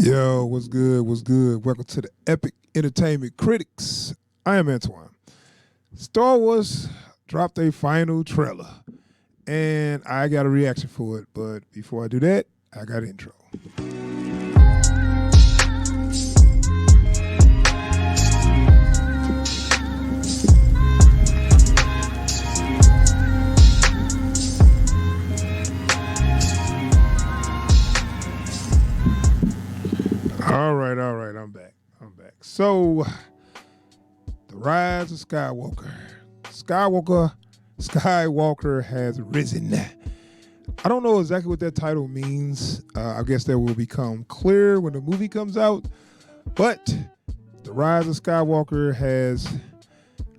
Yo, what's good? What's good? Welcome to the Epic Entertainment Critics. I am Antoine. Star Wars dropped a final trailer, and I got a reaction for it. But before I do that, I got an intro. All right, I'm back. So, the rise of Skywalker. Skywalker has risen. I don't know exactly what that title means. I guess that will become clear when the movie comes out. But the rise of Skywalker has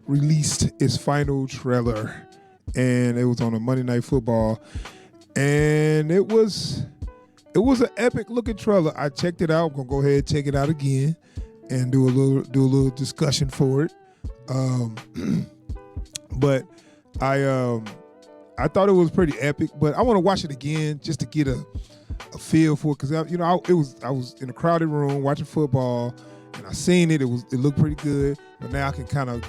released its final trailer, and it was on a Monday Night Football, and it was an epic looking trailer. I checked it out. I'm gonna go ahead and check it out again and do a little discussion for it. But I thought it was pretty epic. But I want to watch it again just to get a feel for it, because I was in a crowded room watching football, and I seen it. It looked pretty good, but now I can kind of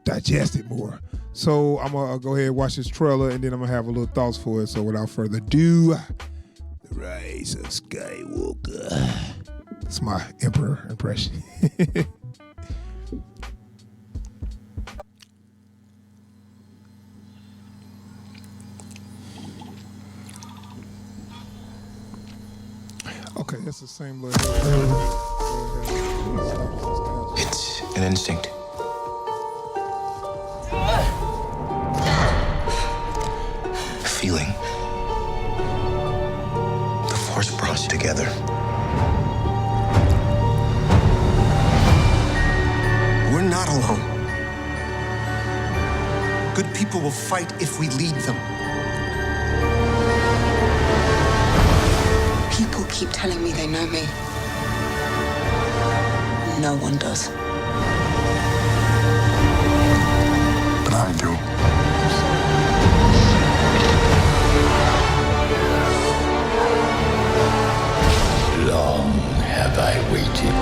digest it more. So I'm gonna go ahead and watch this trailer, and then I'm gonna have a little thoughts for it. So without further ado, the Rise of Skywalker. That's my Emperor impression. Okay, that's the same little. It's an instinct. A feeling. The Force brought us together. We're not alone. Good people will fight if we lead them. People keep telling me they know me. No one does. But I do. Long have I waited.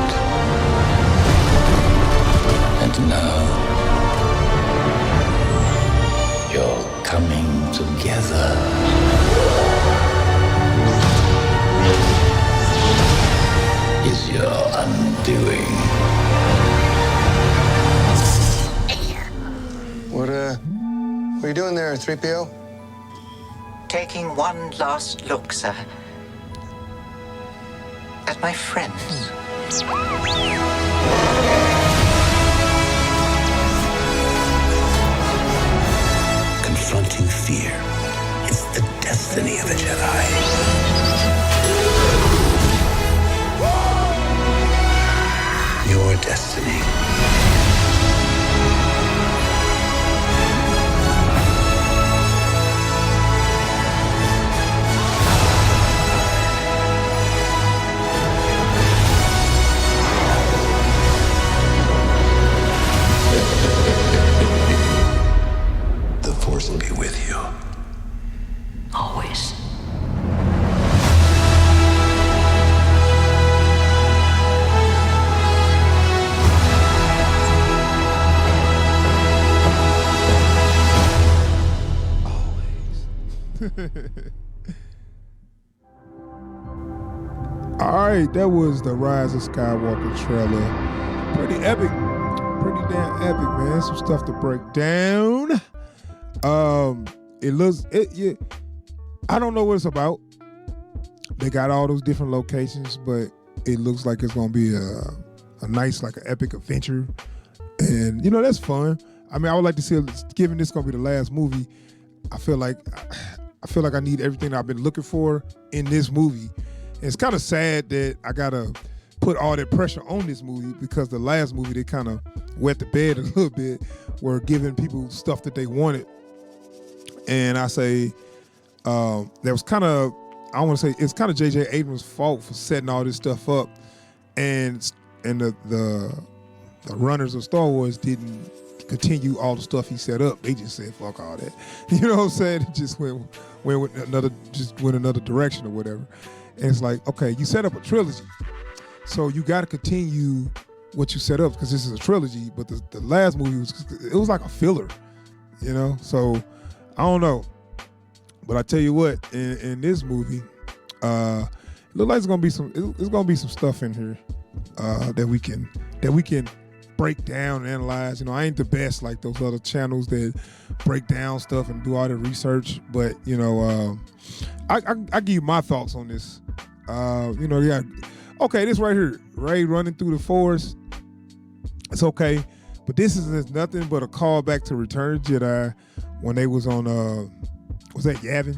And now you're coming together. Is your undoing. What are you doing there, 3PO? Taking one last look, sir, at my friends. Confronting fear is the destiny of a Jedi. Your destiny. The Force will be with you. Always. All right, that was the Rise of Skywalker trailer. Pretty epic, pretty damn epic, man. Some stuff to break down. I don't know what it's about. They got all those different locations, but it looks like it's gonna be a nice, like an epic adventure, and that's fun. I mean, I would like to see, given this gonna be the last movie, I feel like I need everything I've been looking for in this movie. And it's kind of sad that I gotta put all that pressure on this movie, because the last movie they kind of wet the bed a little bit, were giving people stuff that they wanted. And I say that was kind of, I want to say it's kind of J.J. Abrams' fault for setting all this stuff up, and the runners of Star Wars didn't continue all the stuff he set up. They just said fuck all that. You know what I'm saying? It just went another direction or whatever. And it's like, okay, you set up a trilogy, so you got to continue what you set up because this is a trilogy. But the last movie was like a filler, you know. So I don't know, but I tell you what, in this movie, it looks like it's gonna be some stuff in here that we can break down and analyze. You know, I ain't the best like those other channels that break down stuff and do all the research, but you know, I give you my thoughts on this. You know, yeah, okay, this right here, Rey running through the forest. It's okay, but this is nothing but a callback to Return of the Jedi when they was on was that Yavin?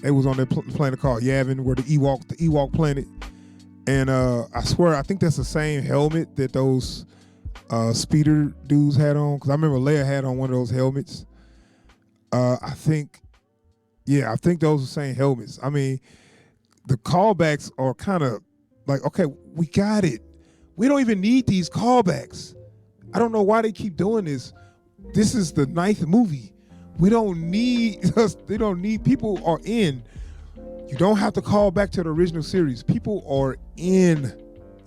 They was on that planet called Yavin, where the Ewok planet. And I swear, I think that's the same helmet that those speeder dudes had on. Because I remember Leia had on one of those helmets. I think those are the same helmets. I mean, the callbacks are kind of like, okay, we got it. We don't even need these callbacks. I don't know why they keep doing this. This is the 9th movie. We don't need us. They don't need. People are in. You don't have to call back to the original series. People are in.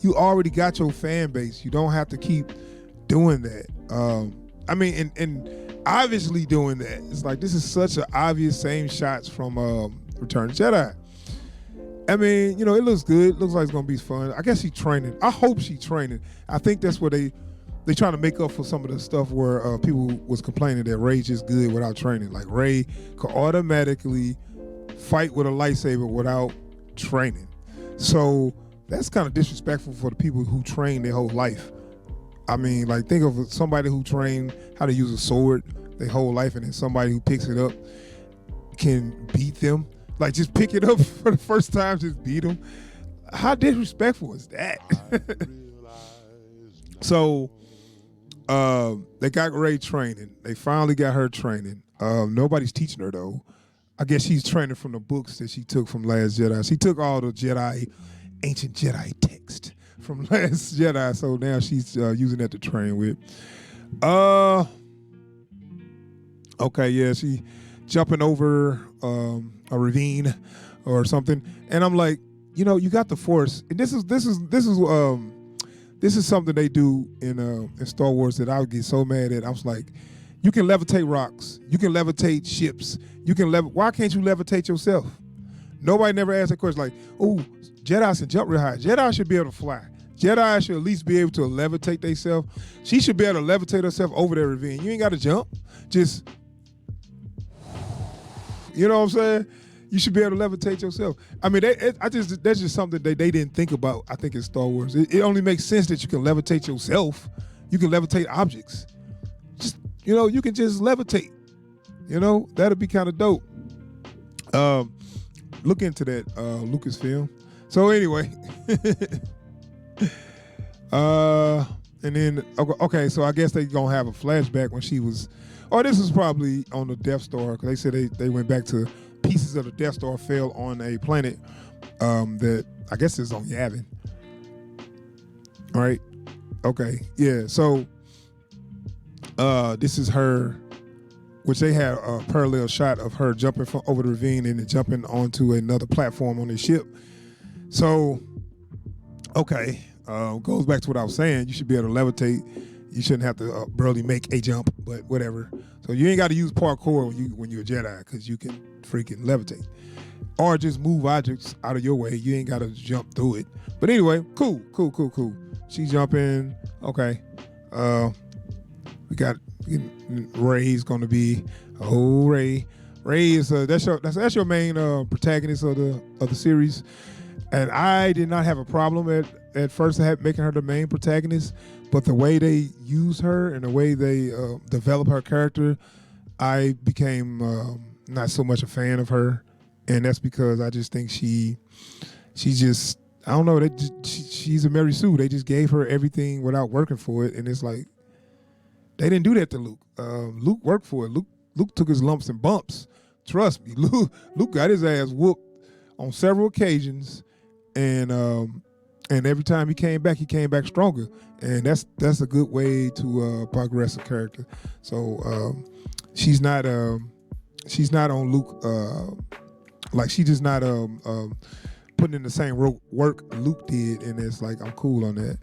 You already got your fan base. You don't have to keep doing that. I mean, and obviously doing that. It's like this is such an obvious same shots from Return of the Jedi. I mean, you know, it looks good. It looks like it's gonna be fun. I guess she's training. I hope she's training. I think that's what they trying to make up for some of the stuff where people was complaining that Rey's just good without training. Like Rey could automatically fight with a lightsaber without training. So that's kind of disrespectful for the people who train their whole life. I mean, like think of somebody who trained how to use a sword their whole life, and then somebody who picks it up can beat them. Like just pick it up for the first time, just beat them. How disrespectful is that? So they got Rey training. They finally got her training. Nobody's teaching her though. I guess she's training from the books that she took from Last Jedi. She took all the ancient Jedi text from Last Jedi, so now she's using that to train with. Okay, yeah, she jumping over a ravine or something, and I'm like, you know, you got the Force, and this is something they do in Star Wars that I would get so mad at. I was like, you can levitate rocks, you can levitate ships, why can't you levitate yourself? Nobody never asked that question. Like, oh, Jedi can jump real high. Jedi should be able to fly. Jedi should at least be able to levitate themselves. She should be able to levitate herself over that ravine. You ain't got to jump. Just, you know what I'm saying? You should be able to levitate yourself. I mean, that's just something they didn't think about, I think, in Star Wars. It only makes sense that you can levitate yourself. You can levitate objects. Just, you know, you can just levitate. You know, that'd be kind of dope. Look into that, Lucasfilm. So anyway, and then, okay, so I guess they gonna have a flashback when she was, this was probably on the Death Star, because they said they went back to pieces of the Death Star fell on a planet that I guess is on Yavin. All right. Okay. Yeah. So this is her, which they had a parallel shot of her jumping from over the ravine and then jumping onto another platform on the ship. So, okay, goes back to what I was saying. You should be able to levitate. You shouldn't have to barely make a jump, but whatever. So you ain't got to use parkour when you're a Jedi, because you can freaking levitate. Or just move objects out of your way. You ain't got to jump through it. But anyway, cool. She's jumping. Okay. We got Rey's going to be, Rey. Rey is that's your main protagonist of the series. And I did not have a problem at first making her the main protagonist, but the way they use her and the way they develop her character, I became not so much a fan of her, and that's because I just think she's just, I don't know, she's a Mary Sue. They just gave her everything without working for it, and it's like they didn't do that to Luke. Luke worked for it. Luke took his lumps and bumps. Trust me, Luke got his ass whooped on several occasions. And every time he came back stronger, and that's a good way to progress a character. So she's not on Luke, like she just not putting in the same work Luke did, and it's like I'm cool on that.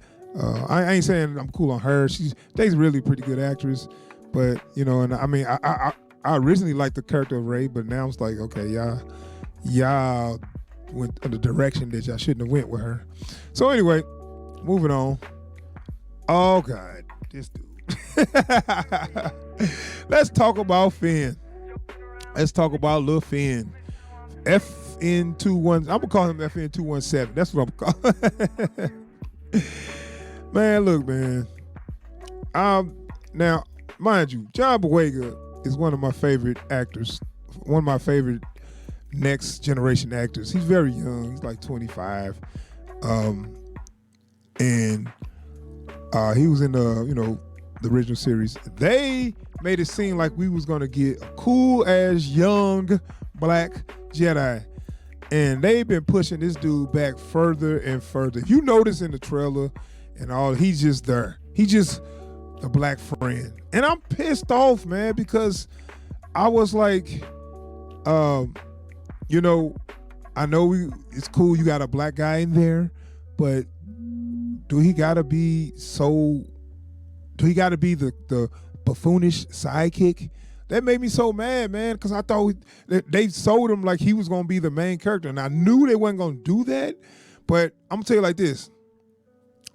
I ain't saying I'm cool on her. She's really a pretty good actress, but and I mean, I originally liked the character of Rey, but now it's like, okay, y'all went in the direction that y'all shouldn't have went with her. So anyway, moving on. Oh God, this dude. Let's talk about Finn. Let's talk about Lil Finn. FN21. I'm gonna call him FN217. That's what I'm calling. Man, look, man. Now, mind you, John Boyega is one of my favorite actors. One of my favorite next generation actors. He's very young. He's like 25. And he was in the original series. They made it seem like we was gonna get a cool as young black Jedi. And they've been pushing this dude back further and further. If you notice in the trailer and all, he's just there. He's just a black friend. And I'm pissed off, man, because I was like, I know it's cool you got a black guy in there, but do he gotta be the buffoonish sidekick? That made me so mad, man, because I thought they sold him like he was going to be the main character, and I knew they wasn't going to do that, but I'm going to tell you like this.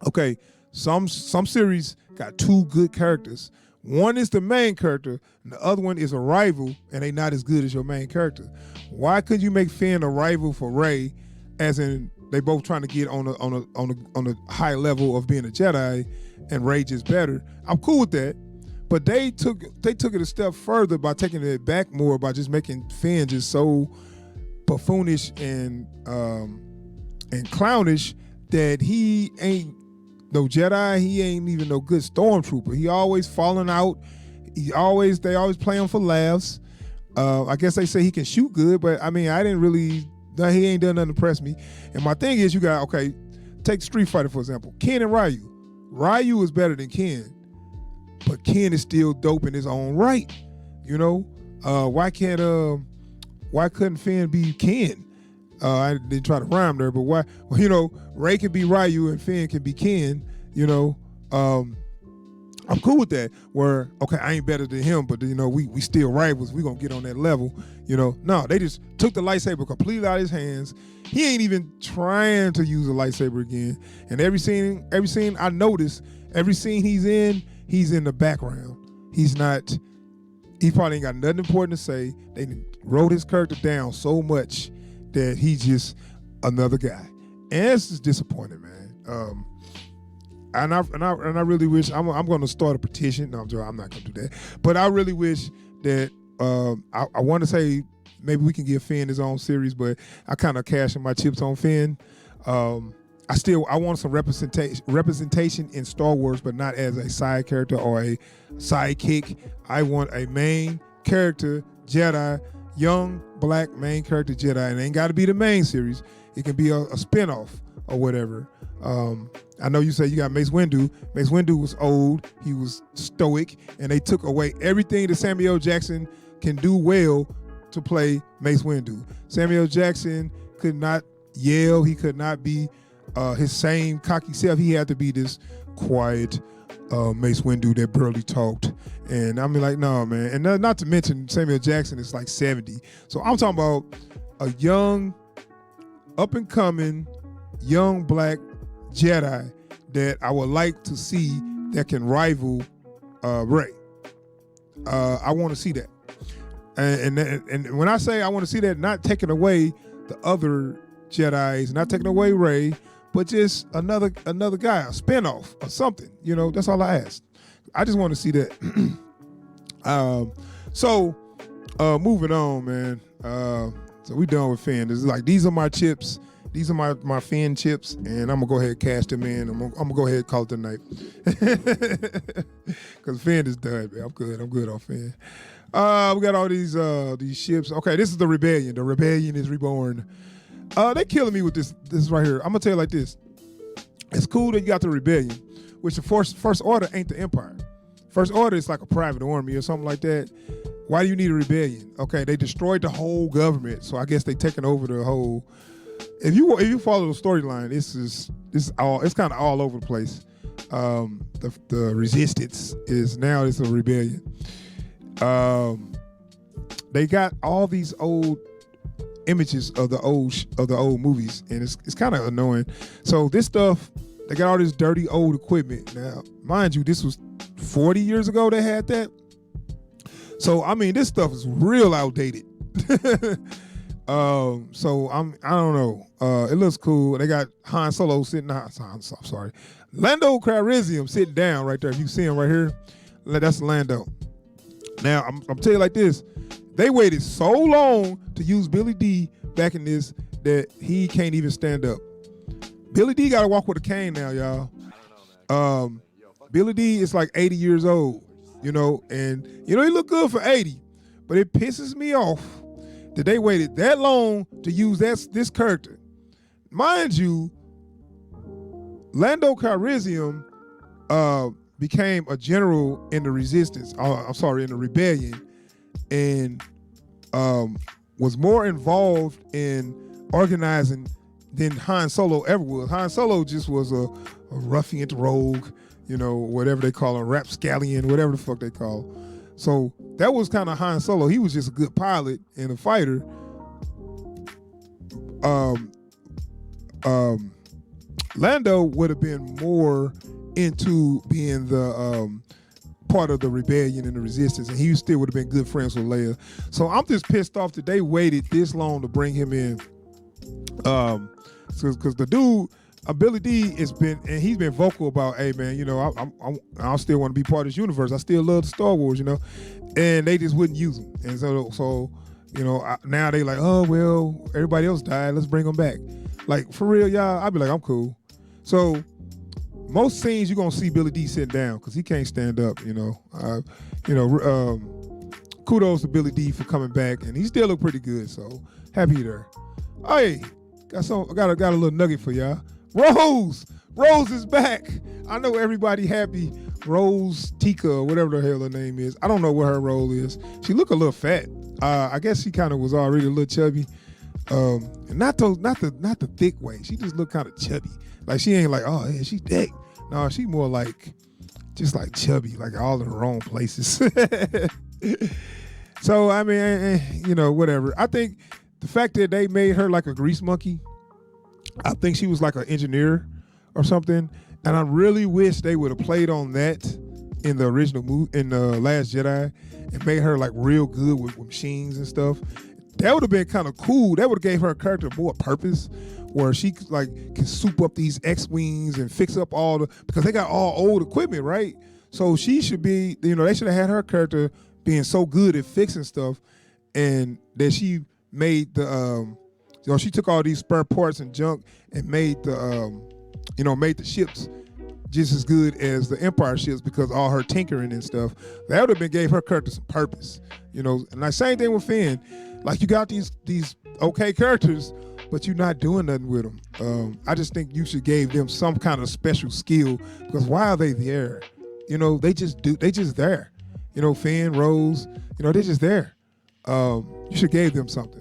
Okay, some series got two good characters. One is the main character, and the other one is a rival, and they not as good as your main character. Why couldn't you make Finn a rival for Rey, as in they both trying to get on a high level of being a Jedi, and Rey just better? I'm cool with that. But they took it a step further by taking it back more, by just making Finn just so buffoonish and clownish that he ain't no Jedi. He ain't even no good stormtrooper. He always falling out. They always play him for laughs. I guess they say he can shoot good, but I mean, he ain't done nothing to impress me. And my thing is, take Street Fighter for example. Ken and Ryu. Ryu is better than Ken. But Ken is still dope in his own right, Why couldn't Finn be Ken? I didn't try to rhyme there, but why? Well, Rey can be Ryu and Finn can be Ken. I'm cool with that. Where I ain't better than him, but we still rivals. We gonna get on that level. No, they just took the lightsaber completely out of his hands. He ain't even trying to use a lightsaber again. And every scene I notice, every scene he's in the background. He probably ain't got nothing important to say. They wrote his character down so much that he's just another guy. And it's just disappointing, man. And I really wish, I'm going to start a petition. No, I'm not going to do that. But I really wish that, I want to say maybe we can give Finn his own series, but I kind of cashing my chips on Finn. I want some representation in Star Wars, but not as a side character or a sidekick. I want a main character Jedi, young black main character Jedi, and it ain't got to be the main series. It can be a spinoff or whatever. I know you say you got Mace Windu. Mace Windu was old. He was stoic, and they took away everything that Samuel Jackson can do well to play Mace Windu. Samuel Jackson could not yell. He could not be his same cocky self. He had to be this quiet Mace Windu that barely talked. And I mean, like, no, man. And not to mention Samuel Jackson is like 70. So I'm talking about a young, up-and-coming, young black Jedi that I would like to see that can rival Rey. I want to see that. And when I say I want to see that, not taking away the other Jedis, not taking away Rey, but just another guy, a spinoff or something. That's all I ask. I just want to see that. So moving on, man. So we done with Finn. This is like, these are my chips. These are my Finn chips, and I'm gonna go ahead and cash them in. I'm gonna go ahead and call it a night. Cause Finn is done, man. I'm good on Finn. We got all these ships. Okay, this is the Rebellion. The Rebellion is reborn. They killing me with this right here. I'm gonna tell you like this. It's cool that you got the Rebellion, which the First Order ain't the Empire. First Order is like a private army or something like that. Why do you need a rebellion? Okay, they destroyed the whole government, so I guess they taking over the whole if you follow the storyline, it's kind of all over the place. The resistance is now it's a rebellion. They got all these old images of the old movies, and it's kind of annoying. So this stuff, they got all this dirty old equipment. Now, mind you, this was 40 years ago they had that. So I mean, this stuff is real outdated. So I don't know. It looks cool. They got Han Solo sitting. I'm sorry, Lando Calrissian sitting down right there. If you see him right here, that's Lando. Now I'm tell you like this. They waited so long to use Billy D back in this that he can't even stand up. Billy D got to walk with a cane now, y'all. Billy D is like 80 years old, you know, and you know he look good for 80, but it pisses me off that they waited that long to use this character. Mind you, Lando Calrissian became a general in the resistance. In the rebellion, and was more involved in organizing than Han Solo ever was. Han Solo just was a ruffian rogue, you know, whatever they call him, rapscallion, whatever the fuck they call him. So that was kind of Han Solo. He was just a good pilot and a fighter. Lando would have been more into being the part of the rebellion and the resistance, and he still would have been good friends with Leia. So I'm just pissed off that they waited this long to bring him in. Because the dude, Billy D, he's been vocal about, hey man, you know, I still want to be part of this universe. I still love the Star Wars, you know, and they just wouldn't use him. And so you know, now they like, oh well, everybody else died, let's bring him back. Like for real, y'all, I'd be like, I'm cool. So most scenes you're gonna see Billy D sitting down because he can't stand up. You know, kudos to Billy D for coming back, and he still look pretty good. So happy there. Hey, got a little nugget for y'all. Rose is back. I know everybody happy. Rose Tika, or whatever the hell her name is. I don't know what her role is. She look a little fat. I guess she kind of was already a little chubby. And not the thick way. She just look kind of chubby. Like she ain't like, oh yeah, she thick. No, she more like just like chubby, like all in the wrong places. So I mean, you know, whatever. I think the fact that they made her like a grease monkey, I think she was like an engineer or something. And I really wish they would have played on that in the original movie, in the Last Jedi, and made her like real good with machines and stuff. That would have been kind of cool. That would have gave her character more purpose, where she like can soup up these X-Wings and fix up because they got all old equipment, right? So she should be, you know, they should have had her character being so good at fixing stuff, and that she made you know, she took all these spare parts and junk and made the ships just as good as the Empire ships because all her tinkering and stuff. That would have gave her character some purpose, you know. And like same thing with Finn. Like you got these okay characters, but you're not doing nothing with them. I just think you should give them some kind of special skill, because why are they there? You know, they just there. You know, Finn, Rose, you know, they're just there. You should give them something.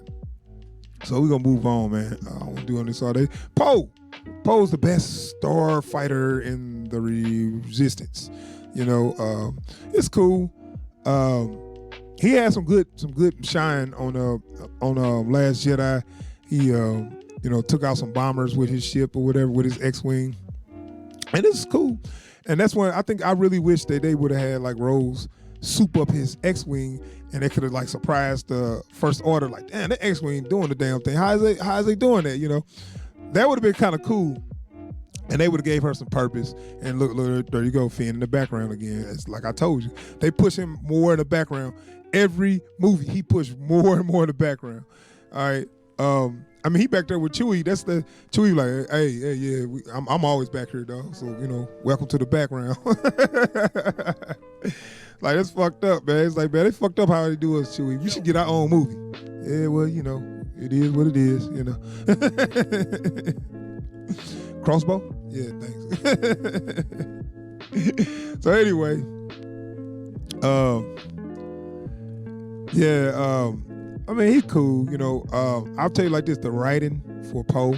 So we're gonna move on, man. I don't want to do on this all day. Poe's the best star fighter in the Resistance. You know, it's cool. He had some good shine on Last Jedi. He you know, took out some bombers with his ship or whatever, with his X-Wing, and it's cool. And that's when I really wish that they would have had like Rose soup up his X-Wing, and they could have like surprised the First Order, like, damn, that X-Wing doing the damn thing. How is they doing that? You know, that would have been kind of cool. And they would have gave her some purpose. And look, there you go, Finn in the background again. It's like I told you, they push him more in the background. Every movie, he pushed more and more in the background. All right. I mean, he back there with Chewie. That's the Chewie, like, hey, yeah, I'm always back here, though. So, you know, welcome to the background. Like, that's fucked up, man. It's like, man, they fucked up how they do us, Chewie. We should get our own movie. Yeah, well, you know, it is what it is, you know. Crossbow? Yeah, thanks. So anyway, I mean, he's cool. You know, I'll tell you like this: the writing for Poe,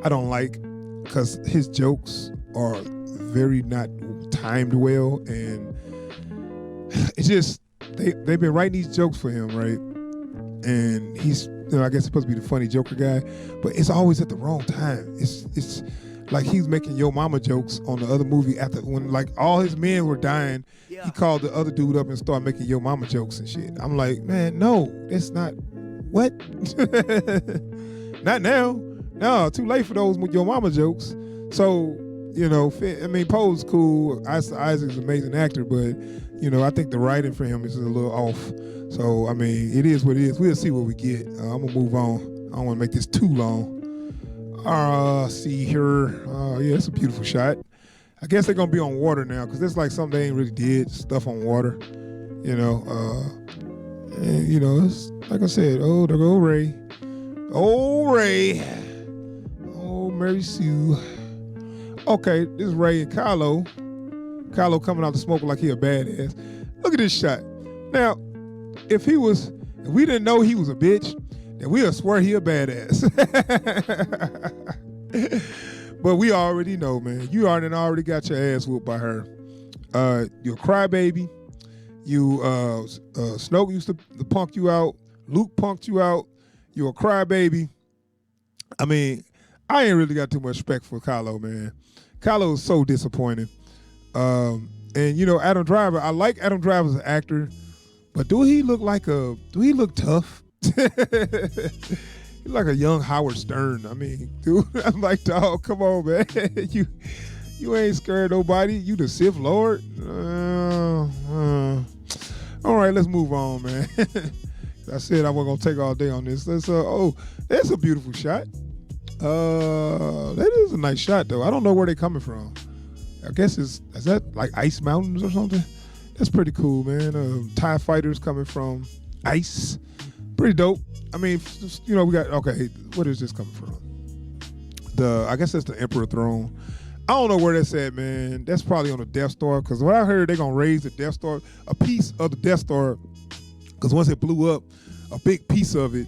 I don't like because his jokes are very not timed well, and it's just they've been writing these jokes for him, right? And he's, I guess, supposed to be the funny Joker guy, but it's always at the wrong time. It's like he's making Yo Mama jokes on the other movie after when like all his men were dying. Yeah. He called the other dude up and started making Yo Mama jokes and shit. I'm like, man, no, that's not what. Not now. No, too late for those Yo Mama jokes. So, I mean, Poe's cool. Isaac's an amazing actor, but I think the writing for him is a little off. So, I mean, it is what it is. We'll see what we get. I'm gonna move on. I don't want to make this too long. See here. Yeah, it's a beautiful shot. I guess they're gonna be on water now because it's like something they ain't really did stuff on water. It's like I said. Oh, there go Ray. Oh, Ray. Oh, Mary Sue. Okay, this is Ray and Kylo. Kylo coming out the smoke like he a badass. Look at this shot. Now, if we didn't know he was a bitch, then we'll swear he a badass. But we already know, man. You already got your ass whooped by her. You're a crybaby. Snoke used to punk you out. Luke punked you out. You're a crybaby. I mean, I ain't really got too much respect for Kylo, man. Kylo is so disappointing. Adam Driver, I like Adam Driver as an actor, but do he look tough? He's like a young Howard Stern. I mean, dude, I'm like, dog, come on, man. You ain't scared nobody. You the Sith Lord? All right, let's move on, man. I said I wasn't gonna take all day on this. That's a beautiful shot. That is a nice shot though. I don't know where they're coming from. I guess is that like ice mountains or something? That's pretty cool, man. TIE fighters coming from ice. Pretty dope. I mean, we got, okay, what is this coming from? I guess that's the Emperor throne. I don't know where that's at, man. That's probably on the Death Star, because what I heard, they're going to raise the Death Star, a piece of the Death Star, because once it blew up, a big piece of it,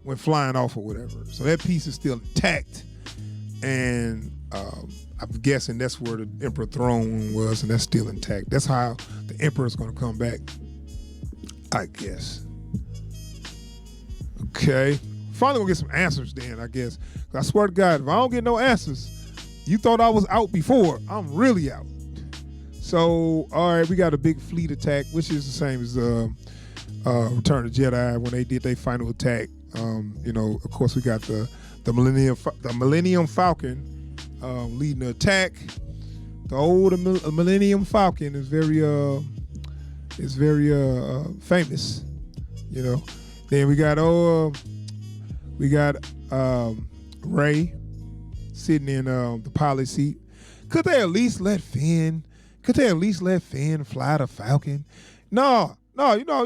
went flying off or whatever. So that piece is still intact. And I'm guessing that's where the Emperor throne was, and that's still intact. That's how the Emperor's going to come back, I guess. Okay. Finally gonna get some answers then, I guess. I swear to God, if I don't get no answers, you thought I was out before, I'm really out. So, all right, we got a big fleet attack, which is the same as Return of the Jedi when they did their final attack. Of course, we got the Millennium Falcon leading the attack. The old Millennium Falcon is very famous, Then we got Ray sitting in the pilot seat. Could they at least let Finn fly the Falcon? No, you know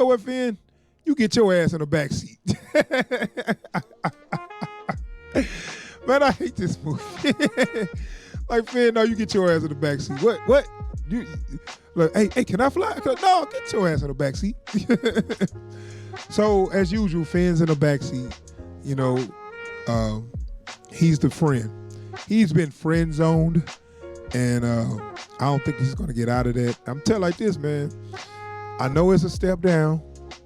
what, Finn? You get your ass in the back seat. Man, I hate this movie. Like, Finn, no, you get your ass in the back seat. What? You look, hey, can I fly? No, get your ass in the back seat. So, as usual, Finn's in the backseat. He's the friend. He's been friend zoned, and I don't think he's going to get out of that. I'm telling like this, man. I know it's a step down,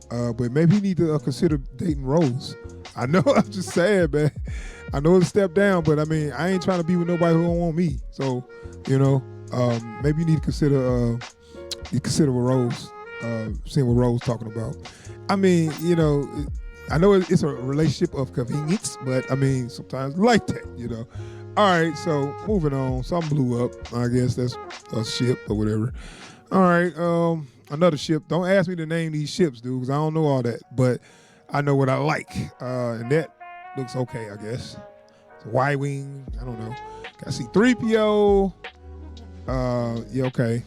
but maybe he need to consider dating Rose. I know, I'm just saying, man. I know it's a step down, but I mean, I ain't trying to be with nobody who don't want me. So, maybe you need to consider what Rose, seeing what Rose talking about. I mean, I know it's a relationship of convenience, but I mean, sometimes like that, All right, so moving on. Something blew up. I guess that's a ship or whatever. All right, another ship. Don't ask me to name these ships, dude, because I don't know all that. But I know what I like, and that looks okay, I guess. It's a Y-Wing. I don't know. Got C-3PO. Yeah, okay.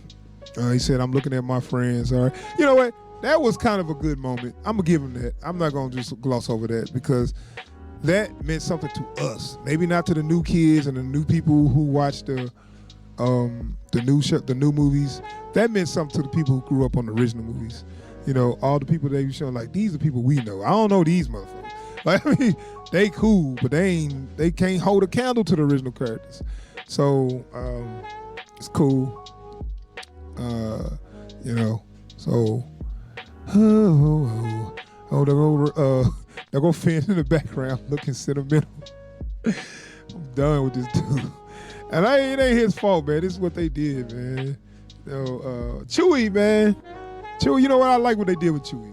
He said, I'm looking at my friends. All right. You know what? That was kind of a good moment. I'm going to give him that. I'm not going to just gloss over that because that meant something to us. Maybe not to the new kids and the new people who watch the new movies. That meant something to the people who grew up on the original movies. all the people they be showing, like, these are people we know. I don't know these motherfuckers. Like, I mean, they cool, but they can't hold a candle to the original characters. So it's cool. So there go Finn in the background looking sentimental. I'm done with this dude. And it ain't his fault, man. This is what they did, man. Chewie, man. Chewie, you know what? I like what they did with Chewie.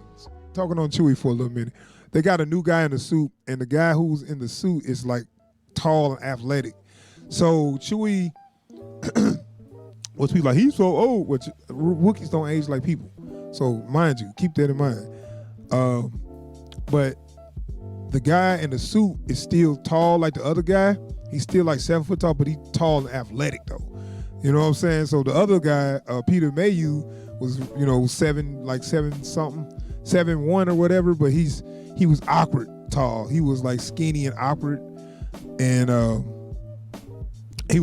Talking on Chewie for a little minute. They got a new guy in the suit, and the guy who's in the suit is like tall and athletic. So Chewie, what's people like, he's so old, which Wookiees don't age like people. So mind you, keep that in mind. But the guy in the suit is still tall like the other guy. He's still like 7 foot tall, but he's tall and athletic though. You know what I'm saying? So the other guy, Peter Mayhew, was 7'1" or whatever, but he was awkward tall. He was like skinny and awkward, and he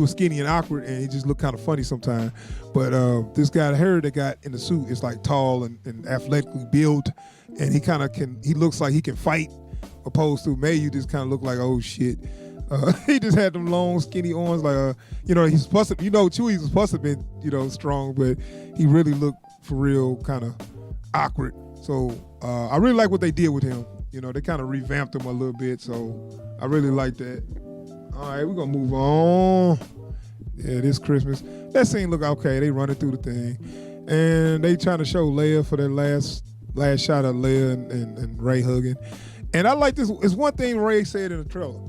just looked kind of funny sometimes. But this guy, that got in the suit is like tall and athletically built, and he looks like he can fight, opposed to Mayhew just kind of looked like, oh shit. He just had them long, skinny arms, like he's supposed to. Chewie was supposed to be, strong, but he really looked for real kind of awkward. So I really like what they did with him. They kind of revamped him a little bit, so I really like that. All right, we're gonna move on. Yeah, this Christmas. That scene look okay. They running through the thing, and they trying to show Leia for that last shot of Leia and Rey hugging. And I like this. It's one thing Rey said in the trailer.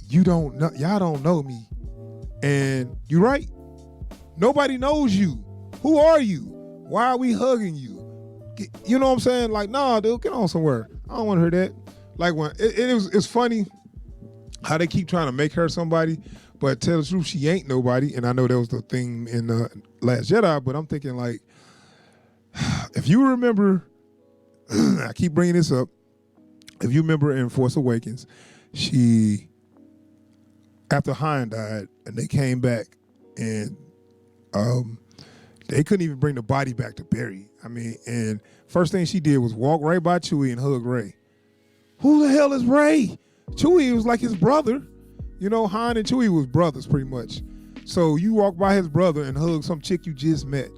Y'all don't know me. And you're right. Nobody knows you. Who are you? Why are we hugging you? You know what I'm saying? Like, nah, dude, get on somewhere. I don't want to hear that. Like, when it's funny how they keep trying to make her somebody, but tell the truth, she ain't nobody. And I know that was the thing in Last Jedi, but I'm thinking, like, if you remember, I keep bringing this up, if you remember in Force Awakens, after Han died, and they came back, and they couldn't even bring the body back to bury. I mean, and first thing she did was walk right by Chewie and hug Rey. Who the hell is Rey? Chewie was like his brother. Han and Chewie was brothers pretty much. So you walk by his brother and hug some chick you just met.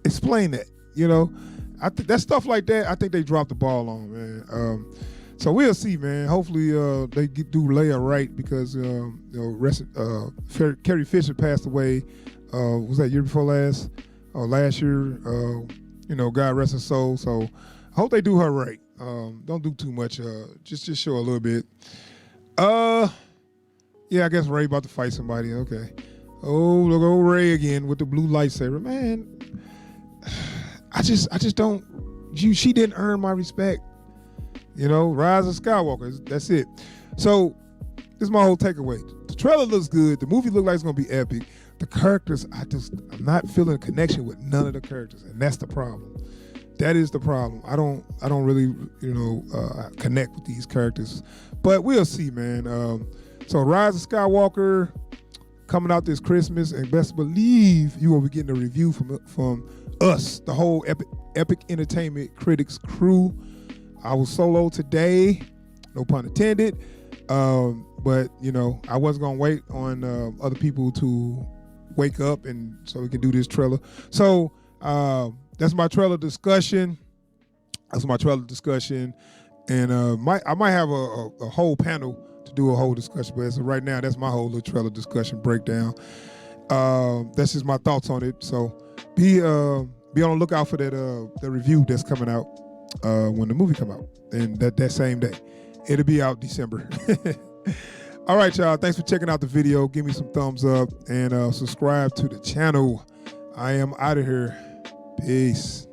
Explain that, I think that stuff like that, I think they dropped the ball on, man. So we'll see, man. Hopefully they do Leia right, because Carrie Fisher passed away. Was that year before last? Last year. God rest her soul. So I hope they do her right. Don't do too much. Just show a little bit. Yeah, I guess Rey about to fight somebody. Okay. Oh, look, old Rey again with the blue lightsaber, man. I just don't. She didn't earn my respect. Rise of Skywalker. That's it. So this is my whole takeaway. The trailer looks good. The movie looks like it's gonna be epic. The characters, I'm not feeling a connection with none of the characters, and that's the problem. That is the problem. I don't really, connect with these characters. But we'll see, man. So Rise of Skywalker coming out this Christmas, and best believe you will be getting a review from us, the whole Epic Entertainment Critics crew. I was solo today, no pun intended. But I wasn't gonna wait on other people to wake up and so we can do this trailer. So that's my trailer discussion. And I might have a whole panel to do a whole discussion, but as of right now, that's my whole little trailer discussion breakdown. That's just my thoughts on it. So be on the lookout for that the review that's coming out when the movie come out, and that same day. It'll be out December. All right, y'all. Thanks for checking out the video. Give me some thumbs up and subscribe to the channel. I am out of here. Peace.